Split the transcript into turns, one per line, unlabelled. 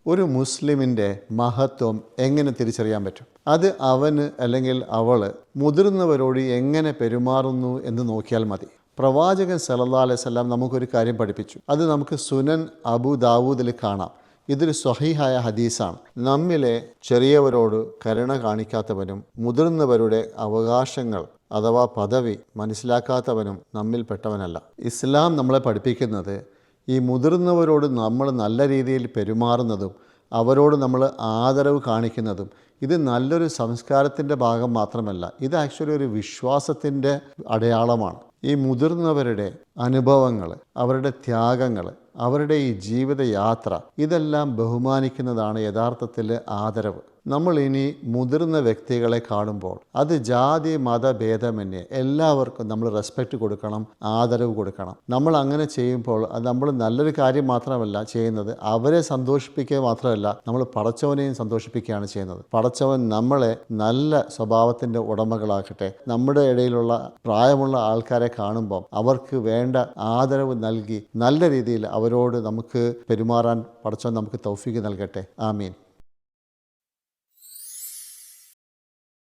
ഒരു മുസ്ലിമിൻ്റെ മഹത്വം എങ്ങനെ തിരിച്ചറിയാൻ പറ്റും? അത് അവന് അല്ലെങ്കിൽ അവൾ മുതിർന്നവരോട് എങ്ങനെ പെരുമാറുന്നു എന്ന് നോക്കിയാൽ മതി. പ്രവാചകൻ സല്ലല്ലാഹു അലൈഹി വസല്ലം നമുക്കൊരു കാര്യം പഠിപ്പിച്ചു. അത് നമുക്ക് സുനൻ അബൂ ദാവൂദിൽ കാണാം. ഇതൊരു സ്വഹീഹായ ഹദീസാണ്. നമ്മിലെ ചെറിയവരോട് കരുണ കാണിക്കാത്തവനും മുതിർന്നവരുടെ അവകാശങ്ങൾ അഥവാ പദവി മനസ്സിലാക്കാത്തവനും നമ്മിൽപ്പെട്ടവനല്ല. ഇസ്ലാം നമ്മളെ പഠിപ്പിക്കുന്നത് ഈ മുതിർന്നവരോട് നമ്മൾ നല്ല രീതിയിൽ പെരുമാറുന്നതും അവരോട് നമ്മൾ ആദരവ് കാണിക്കുന്നതും ഇത് നല്ലൊരു സംസ്കാരത്തിൻ്റെ ഭാഗം മാത്രമല്ല, ഇത് ആക്ച്വലി ഒരു വിശ്വാസത്തിൻ്റെ അടയാളമാണ്. ഈ മുതിർന്നവരുടെ അനുഭവങ്ങൾ, അവരുടെ ത്യാഗങ്ങൾ, അവരുടെ ഈ ജീവിതയാത്ര ഇതെല്ലാം ബഹുമാനിക്കുന്നതാണ് യഥാർത്ഥത്തിൽ ആദരവ്. നമ്മൾ ഇനി മുതിർന്ന വ്യക്തികളെ കാണുമ്പോൾ അത് ജാതി മതഭേദമന്യേ എല്ലാവർക്കും നമ്മൾ റെസ്പെക്റ്റ് കൊടുക്കണം, ആദരവ് കൊടുക്കണം. നമ്മൾ അങ്ങനെ ചെയ്യുമ്പോൾ അത് നമ്മൾ നല്ലൊരു കാര്യം മാത്രമല്ല ചെയ്യുന്നത്, അവരെ സന്തോഷിപ്പിക്കുക മാത്രമല്ല നമ്മൾ പടച്ചവനെയും സന്തോഷിപ്പിക്കുകയാണ് ചെയ്യുന്നത്. പടച്ചവൻ നമ്മളെ നല്ല സ്വഭാവത്തിൻ്റെ ഉടമകളാക്കട്ടെ. നമ്മുടെ ഇടയിലുള്ള പ്രായമുള്ള ആൾക്കാരെ കാണുമ്പോൾ അവർക്ക് വേണ്ട ആദരവ് നൽകി നല്ല രീതിയിൽ അവരോട് നമുക്ക് പെരുമാറാൻ പടച്ചവൻ നമുക്ക് തൗഫീഖ് നൽകട്ടെ. ആമീൻ.